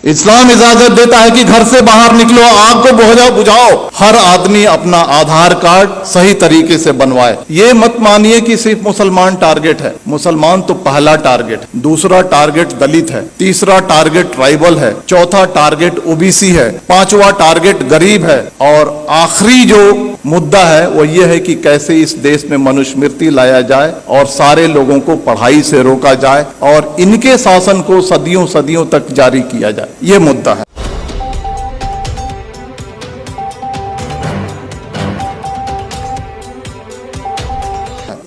इस्लाम इजाजत देता है कि घर से बाहर निकलो, आग को बुझाओ, हर आदमी अपना आधार कार्ड सही तरीके से बनवाए। ये मत मानिए कि सिर्फ मुसलमान टारगेट है। मुसलमान तो पहला टारगेट, दूसरा टारगेट दलित है, तीसरा टारगेट ट्राइबल है, चौथा टारगेट ओबीसी है, पांचवा टारगेट गरीब है, और आखिरी जो मुद्दा है वो ये है कि कैसे इस देश में मनुस्मृति लाया जाए और सारे लोगों को पढ़ाई से रोका जाए और इनके शासन को सदियों सदियों तक जारी किया जाए। ये मुद्दा है।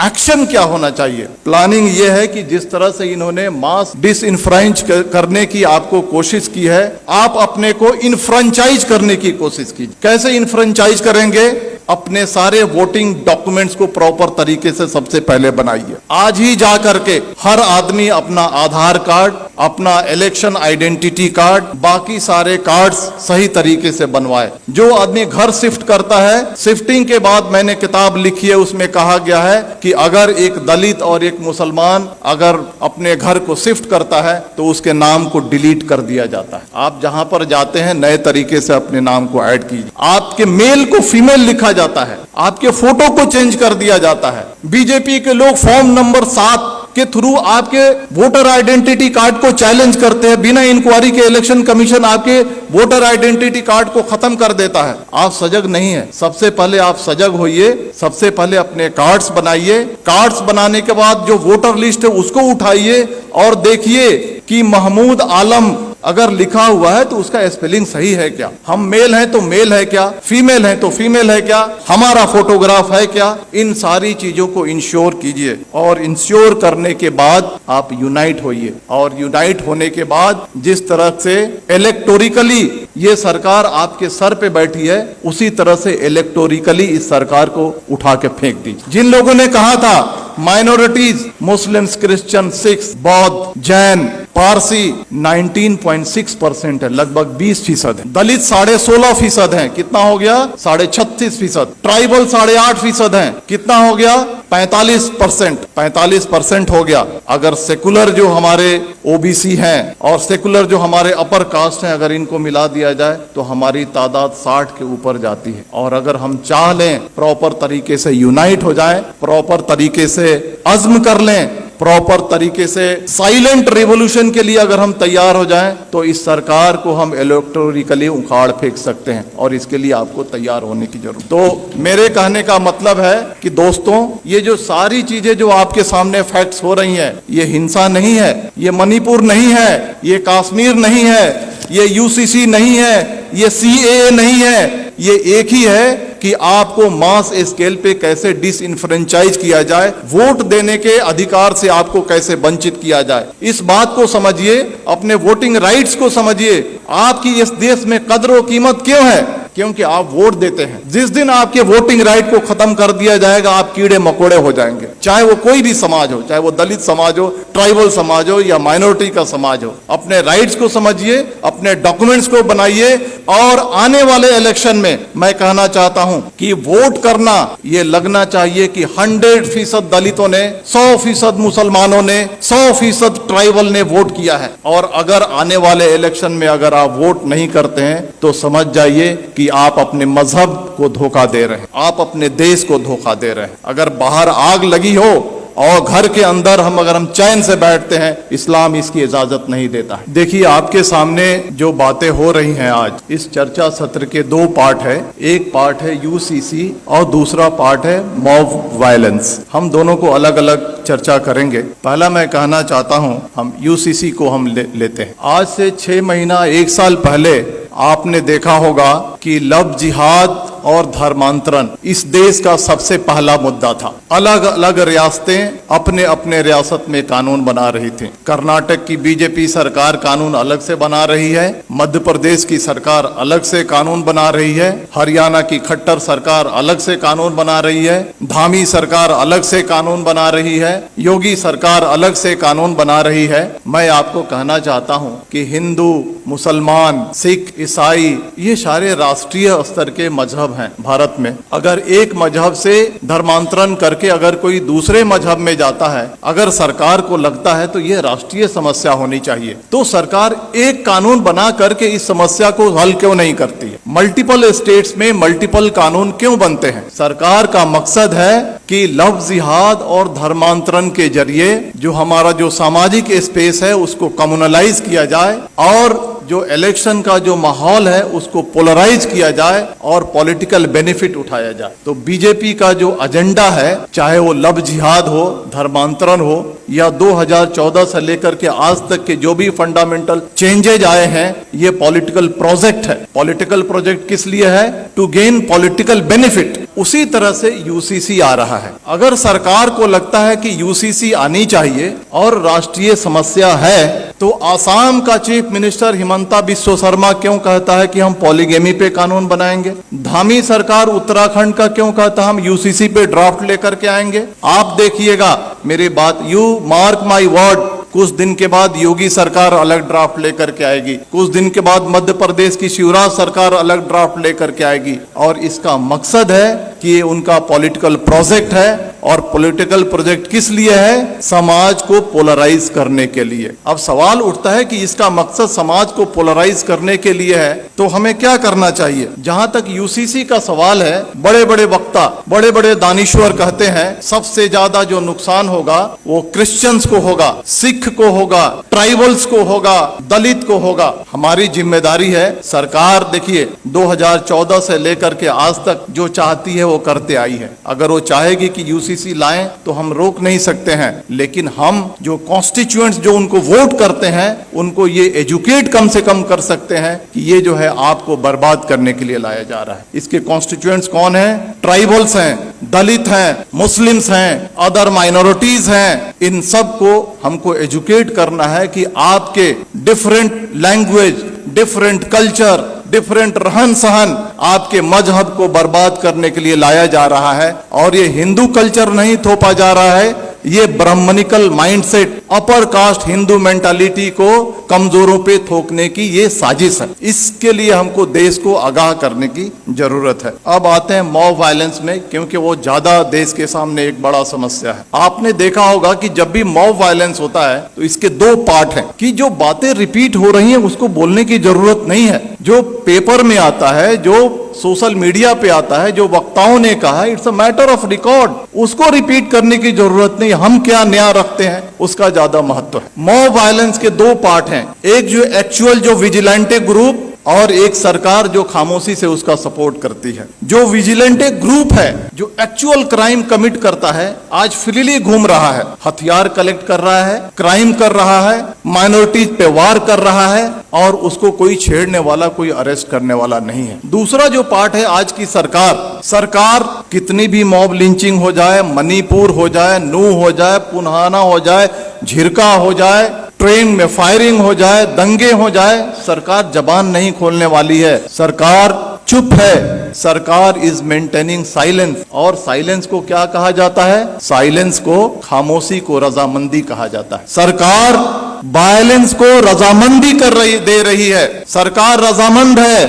एक्शन क्या होना चाहिए? प्लानिंग ये है कि जिस तरह से इन्होंने मास डिसइंफ्रेंच करने की आपको कोशिश की है, आप अपने को इनफ्रेंचाइज करने की कोशिश कीजिए। कैसे इनफ्रेंचाइज करेंगे? अपने सारे वोटिंग डॉक्यूमेंट्स को प्रॉपर तरीके से सबसे पहले बनाइए। आज ही जा करके हर आदमी अपना आधार कार्ड, अपना इलेक्शन आइडेंटिटी कार्ड, बाकी सारे कार्ड्स सही तरीके से बनवाए। जो आदमी घर शिफ्ट करता है, शिफ्टिंग के बाद मैंने किताब लिखी है, उसमें कहा गया है कि अगर एक दलित और एक मुसलमान अगर अपने घर को शिफ्ट करता है तो उसके नाम को डिलीट कर दिया जाता है। आप जहां पर जाते हैं नए तरीके से अपने नाम को ऐड कीजिए। आपके मेल को फीमेल लिखा जाता है, आपके फोटो को चेंज कर दिया जाता है। बीजेपी के लोग फॉर्म नंबर 7 के थ्रू आपके वोटर आइडेंटिटी कार्ड को चैलेंज करते हैं। बिना इंक्वायरी के इलेक्शन कमीशन आपके वोटर आइडेंटिटी कार्ड को खत्म कर देता है। आप सजग नहीं है। सबसे पहले आप सजग होइए, सबसे पहले अपने कार्ड्स बनाइए। कार्ड्स बनाने के बाद जो वोटर लिस्ट है उसको उठाइए और देखिए कि महमूद आलम अगर लिखा हुआ है तो उसका स्पेलिंग सही है क्या? हम मेल हैं तो मेल है क्या? फीमेल है तो फीमेल है क्या? हमारा फोटोग्राफ है क्या? इन सारी चीजों को इंश्योर कीजिए और इंश्योर करने के बाद आप यूनाइट होइए। और यूनाइट होने के बाद जिस तरह से इलेक्टोरिकली ये सरकार आपके सर पे बैठी है, उसी तरह से इलेक्टोरिकली इस सरकार को उठा के फेंक दीजिए। जिन लोगों ने कहा था माइनॉरिटीज, मुस्लिम्स, क्रिश्चियन, सिख्स, बौद्ध, जैन, पारसी 19.6% है, लगभग 20% है। दलित 16.5% है, कितना हो गया? 36.5%। ट्राइबल 8.5% है, कितना हो गया? 45% हो गया। अगर सेकुलर जो हमारे ओबीसी हैं और सेकुलर जो हमारे अपर कास्ट हैं, अगर इनको मिला दिया जाए तो हमारी तादाद 60 के ऊपर जाती है। और अगर हम चाह लें प्रॉपर तरीके से यूनाइट हो जाएं, प्रॉपर तरीके से अज़्म कर लें, प्रॉपर तरीके से साइलेंट रिवॉल्यूशन के लिए अगर हम तैयार हो जाएं, तो इस सरकार को हम इलेक्टोरिकली उखाड़ फेंक सकते हैं। और इसके लिए आपको तैयार होने की जरूरत। तो मेरे कहने का मतलब है कि दोस्तों, ये जो सारी चीजें जो आपके सामने फैक्ट्स हो रही हैं, ये हिंसा नहीं है, ये मणिपुर नहीं है, ये कश्मीर नहीं है, ये यूसीसी नहीं है, ये सीएए नहीं है। ये एक ही है कि आपको मास स्केल पे कैसे डिसइंफ्रेंचाइज किया जाए, वोट देने के अधिकार से आपको कैसे वंचित किया जाए। इस बात को समझिए, अपने वोटिंग राइट्स को समझिए। आपकी इस देश में कदर व कीमत क्यों है? क्योंकि आप वोट देते हैं। जिस दिन आपके वोटिंग राइट को खत्म कर दिया जाएगा, आप कीड़े मकोड़े हो जाएंगे। चाहे वो कोई भी समाज हो, चाहे वो दलित समाज हो, ट्राइबल समाज हो या माइनॉरिटी का समाज हो। अपने राइट्स को समझिए, अपने डॉक्यूमेंट्स को बनाइए और आने वाले इलेक्शन में मैं कहना चाहता हूं कि वोट करना ये लगना चाहिए कि 100% दलितों ने, 100% मुसलमानों ने, 100% ट्राइबल ने वोट किया है। और अगर आने वाले इलेक्शन में अगर आप वोट नहीं करते हैं तो समझ जाइए कि आप अपने मजहब को धोखा दे रहे हैं, आप अपने देश को धोखा दे रहे हैं। अगर बाहर आग लगी हो और घर के अंदर अगर हम चैन से बैठते हैं, इस्लाम इसकी इजाजत नहीं देता है। देखिए, आपके सामने जो बातें हो रही हैं आज, इस चर्चा सत्र के 2 पार्ट है। एक पार्ट है यूसीसी और दूसरा पार्ट है मॉब वायलेंस। हम दोनों को अलग अलग चर्चा करेंगे। पहला मैं कहना चाहता हूं, हम यूसीसी को हम लेते हैं। आज से 6 महीना 1 साल पहले आपने देखा होगा कि लव जिहाद और धर्मांतरण इस देश का सबसे पहला मुद्दा था। अलग अलग रियासतें अपने अपने रियासत में कानून बना रही थी। कर्नाटक की बीजेपी सरकार कानून अलग से बना रही है, मध्य प्रदेश की सरकार अलग से कानून बना रही है, हरियाणा की खट्टर सरकार अलग से कानून बना रही है, धामी सरकार अलग से कानून बना रही है, योगी सरकार अलग से कानून बना रही है। मैं आपको कहना चाहता हूं कि हिंदू, मुसलमान, सिख, ईसाई, ये सारे राष्ट्रीय स्तर के मजहब मजहब हैं भारत में, अगर एक मजहब से धर्मांतरण करके अगर कोई दूसरे मजहब में जाता है, अगर सरकार को लगता है तो ये राष्ट्रीय समस्या होनी चाहिए, तो सरकार एक कानून बना करके इस समस्या को हल क्यों नहीं करती है? मल्टीपल स्टेट्स में मल्टीपल कानून क्यों बनते हैं? सरकार का मकसद है कि लव जिहाद और धर्मांतरण के जरिए जो हमारा जो सामाजिक स्पेस है उसको कम्युनलाइज किया जाए और जो इलेक्शन का जो माहौल है उसको पोलराइज किया जाए और पॉलिटिकल बेनिफिट उठाया जाए। तो बीजेपी का जो एजेंडा है, चाहे वो लव जिहाद हो, धर्मांतरण हो या 2014 से लेकर के आज तक के जो भी फंडामेंटल चेंजेज आए हैं, ये पॉलिटिकल प्रोजेक्ट है। पॉलिटिकल प्रोजेक्ट किस लिए है? To gain political benefit. उसी तरह से यूसीसी आ रहा है। अगर सरकार को लगता है कि यूसीसी आनी चाहिए और राष्ट्रीय समस्या है, तो आसाम का चीफ मिनिस्टर हिमंता बिस्वा शर्मा क्यों कहता है कि हम पॉलीगेमी पे कानून बनाएंगे? धामी सरकार उत्तराखंड का क्यों कहता है हम यूसीसी पे ड्राफ्ट लेकर के आएंगे? आप देखिएगा मेरी बात, यू मार्क माई वर्ड, कुछ दिन के बाद योगी सरकार अलग ड्राफ्ट लेकर के आएगी, कुछ दिन के बाद मध्य प्रदेश की शिवराज सरकार अलग ड्राफ्ट लेकर के आएगी, और इसका मकसद है कि ये उनका पॉलिटिकल प्रोजेक्ट है। और पॉलिटिकल प्रोजेक्ट किस लिए है? समाज को पोलराइज करने के लिए। अब सवाल उठता है कि इसका मकसद समाज को पोलराइज करने के लिए है, तो हमें क्या करना चाहिए? जहां तक यूसीसी का सवाल है, बड़े बड़े वक्ता, बड़े बड़े दानिश्वर कहते हैं सबसे ज्यादा जो नुकसान होगा वो क्रिश्चियंस को होगा, सिख को होगा, ट्राइबल्स को होगा, दलित को होगा। हमारी जिम्मेदारी है, सरकार देखिए 2014 से लेकर के आज तक जो चाहती है वो करते आई है। अगर वो चाहेगी कि यूसीसी लाएं तो हम रोक नहीं सकते हैं, लेकिन हम जो कॉन्स्टिट्यूएंट्स जो उनको वोट करते हैं उनको ये एजुकेट कम से कम कर सकते हैं कि ये जो है आपको बर्बाद करने के लिए लाया जा रहा है। इसके कॉन्स्टिट्यूएंट्स कौन है? ट्राइबल्स हैं, दलित हैं, मुस्लिम्स हैं, अदर माइनॉरिटीज हैं। इन सब को हमको एजुकेट करना है कि आपके different language, different culture, different रहन सहन आपके मजहब को बर्बाद करने के लिए लाया जा रहा है। और ये हिंदू कल्चर नहीं थोपा जा रहा है, ये Brahminical mindset, upper caste Hindu mentality को कमजोरों पे थोकने की ये साजिश है। इसके लिए हमको देश को आगाह करने की जरूरत है। अब आते हैं मॉब वायलेंस में, क्योंकि वो ज्यादा देश के सामने एक बड़ा समस्या है। आपने देखा होगा कि जब भी मॉब वायलेंस होता है तो इसके दो पार्ट हैं कि जो बातें रिपीट हो रही हैं उसको बोलने की जरूरत नहीं है। जो पेपर में आता है, जो सोशल मीडिया पे आता है, जो वक्ताओं ने कहा है, it's a matter of record, उसको रिपीट करने की जरूरत नहीं। हम क्या नया रखते हैं उसका ज्यादा महत्व है। मॉब वायलेंस के दो पार्ट हैं, एक जो एक्चुअल जो विजिलेंटे ग्रुप और एक सरकार जो खामोशी से उसका सपोर्ट करती है। जो विजिलेंटे ग्रुप है, जो एक्चुअल क्राइम कमिट करता है, आज फ्रीली घूम रहा है, हथियार कलेक्ट कर रहा है, क्राइम कर रहा है, माइनॉरिटीज पे वार कर रहा है, और उसको कोई छेड़ने वाला, कोई अरेस्ट करने वाला नहीं है। दूसरा जो पार्ट है आज की सरकार कितनी भी मॉब लिंचिंग हो जाए, मणिपुर हो जाए, नू हो जाए, पुन्हाना हो जाए, झिरका हो जाए, ट्रेन में फायरिंग हो जाए, दंगे हो जाए, सरकार जबान नहीं खोलने वाली है। सरकार चुप है। सरकार इज मेंटेनिंग साइलेंस। और साइलेंस को क्या कहा जाता है? साइलेंस को, खामोशी को रजामंदी कहा जाता है। सरकार वायलेंस को रजामंदी दे रही है। सरकार रजामंद है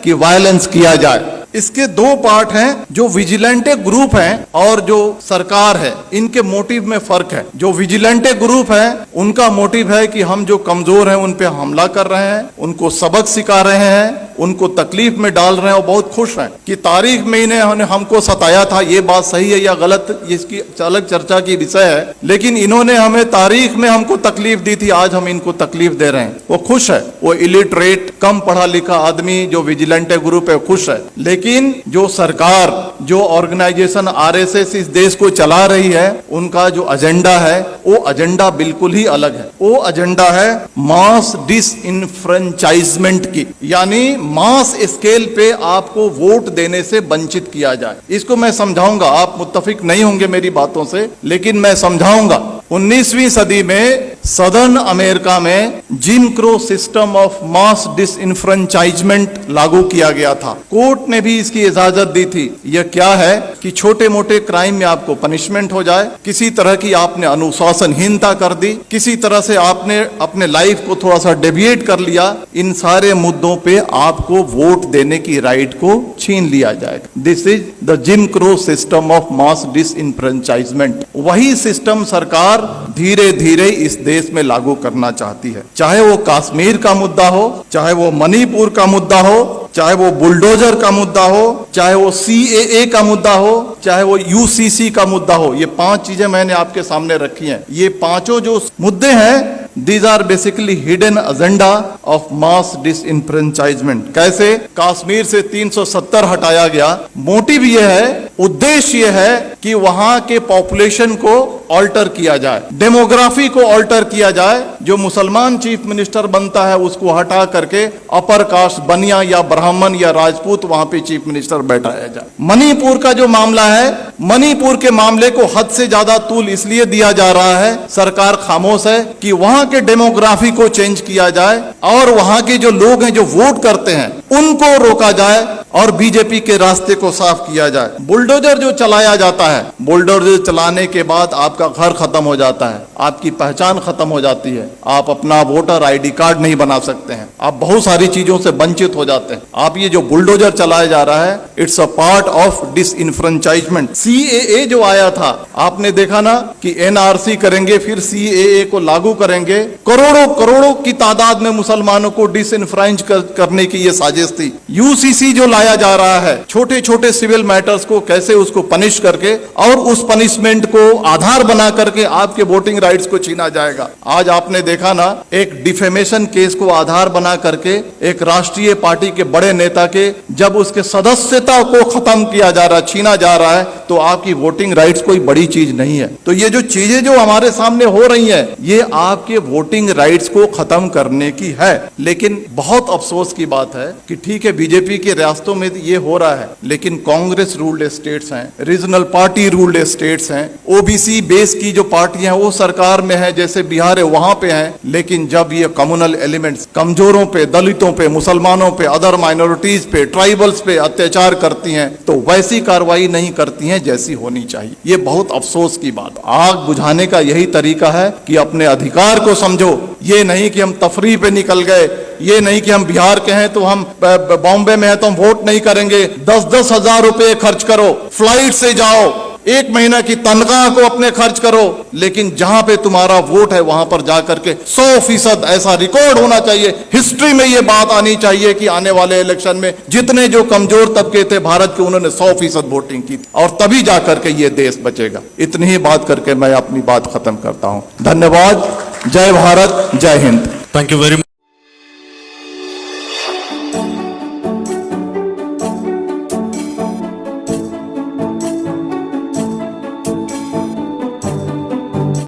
कि वायलेंस किया जाए। इसके दो पार्ट हैं, जो विजिलेंटे ग्रुप हैं और जो सरकार है, इनके मोटिव में फर्क है। जो विजिलेंटे ग्रुप है उनका मोटिव है कि हम जो कमजोर हैं उन पे हमला कर रहे हैं, उनको सबक सिखा रहे हैं, उनको तकलीफ में डाल रहे हैं और बहुत खुश हैं कि तारीख में इन्हें हमको सताया था। ये बात सही है या गलत, इसकी अलग चर्चा की विषय है, लेकिन इन्होंने हमें तारीख में हमको तकलीफ दी थी, आज हम इनको तकलीफ दे रहे हैं। वो खुश है। वो इलिटरेट, कम पढ़ा लिखा आदमी जो विजिलेंटे ग्रुप है खुश है। लेकिन जो सरकार, जो ऑर्गेनाइजेशन आरएसएस इस देश को चला रही है, उनका जो एजेंडा है वो एजेंडा बिल्कुल ही अलग है। वो एजेंडा है मास डिसइनफ्रेंचाइजमेंट की, यानी मास स्केल पे आपको वोट देने से वंचित किया जाए। इसको मैं समझाऊंगा, आप मुत्तफिक नहीं होंगे मेरी बातों से, लेकिन मैं समझाऊंगा। 19वीं सदी में सदर्न अमेरिका में gym crow system of mass disenfranchisement लागू किया गया था। कोर्ट ने भी इसकी इजाजत दी थी। यह क्या है कि छोटे मोटे क्राइम में आपको पनिशमेंट हो जाए, किसी तरह की आपने अनुशासनहीनता कर दी, किसी तरह से आपने अपने लाइफ को थोड़ा सा डेविएट कर लिया, इन सारे मुद्दों पे आपको वोट देने की राइट को छीन लिया जाएगा। This is the gym crow system of mass disenfranchisement. वही सिस्टम सरकार धीरे धीरे इस देश में लागू करना चाहती है। चाहे वो कश्मीर का मुद्दा हो, चाहे वो मणिपुर का मुद्दा हो, चाहे वो बुलडोजर का मुद्दा हो, चाहे वो CAA का मुद्दा हो, चाहे वो UCC का मुद्दा हो, ये 5 चीजें मैंने आपके सामने रखी हैं। ये पांचों जो मुद्दे हैं, these are basically hidden agenda of mass disenfranchisement। कैसे कश्मीर से 370 हटाया गया, मोटिव ये है, उद्देश्य ये है कि वहां के पॉपुलेशन को ऑल्टर किया जाए, डेमोग्राफी को ऑल्टर किया जाए। जो मुसलमान चीफ मिनिस्टर बनता है उसको हटा करके अपर कास्ट बनिया या ब्राह्मण या राजपूत वहां पे चीफ मिनिस्टर बैठाया जाए। मणिपुर का जो मामला है, मणिपुर के मामले को हद से ज्यादा तूल इसलिए दिया जा रहा है, सरकार खामोश है कि वहां के डेमोग्राफी को चेंज किया जाए और वहां के जो लोग हैं जो वोट करते हैं उनको रोका जाए और बीजेपी के रास्ते को साफ किया जाए। बुलडोजर जो चलाया जाता है, बुलडोजर चलाने के बाद आपका घर खत्म हो जाता है, आपकी पहचान खत्म हो जाती है, आप अपना वोटर ID कार्ड नहीं बना सकते हैं, आप बहुत सारी चीजों से वंचित हो जाते हैं। आप ये जो बुलडोजर चलाया जा रहा है, it's a part of disenfranchisement. CAA जो आया था, आपने देखा ना कि NRC करेंगे, फिर CAA को लागू करेंगे, करोड़ों करोड़ों की तादाद में मुसलमानों को डिसइनफ्रेंच करने की ये साजिश थी। UCC जो लाया जा रहा है, छोटे छोटे सिविल मैटर्स को कैसे उसको पनिश करके और उस पनिशमेंट को आधार बना करके आपके वोटिंग राइट्स को छीना जाएगा। आज आपने देखा ना, एक डिफेमेशन केस को आधार बना करके एक राष्ट्रीय पार्टी के बड़े नेता के जब उसके सदस्यता को खत्म किया जा रहा, छीना जा रहा है, तो आपकी वोटिंग राइट्स कोई बड़ी चीज नहीं है। तो ये जो चीजें जो हमारे सामने हो रही हैं, ये आपके वोटिंग राइट्स को खत्म करने की है। लेकिन बहुत अफसोस की बात है कि ठीक है, बीजेपी के रियासतों में ये हो रहा है, लेकिन कांग्रेस रूल्ड स्टेट्स हैं, रीजनल पार्टी रूल्ड स्टेट्स हैं, OBC बेस की जो पार्टियां वो सरकार में है, जैसे बिहार है वहां पे हैं। लेकिन जब ये कम्युनल एलिमेंट्स कमजोरों पे, दलितों पे, मुसलमानों पे, अदर माइनॉरिटीज पे, ट्राइबल्स पे अत्याचार करती हैं, तो वैसी कार्रवाई नहीं करती हैं जैसी होनी चाहिए। ये बहुत अफसोस की बात। आग बुझाने का यही तरीका है कि अपने अधिकार को समझो। ये नहीं कि हम तफरीह पे निकल गए, ये नहीं कि हम बिहार के हैं तो हम बॉम्बे में हैं तो हम वोट नहीं करेंगे। 10-10 हजार रुपए खर्च करो, फ्लाइट से जाओ, 1 महीना की तनख्वाह को अपने खर्च करो, लेकिन जहां पे तुम्हारा वोट है वहां पर जाकर के 100% ऐसा रिकॉर्ड होना चाहिए, हिस्ट्री में ये बात आनी चाहिए कि आने वाले इलेक्शन में जितने जो कमजोर तबके थे भारत के, उन्होंने 100% वोटिंग की, और तभी जाकर के ये देश बचेगा। इतनी ही बात करके मैं अपनी बात खत्म करता हूं। धन्यवाद। जय भारत, जय Hind. Thank you very much.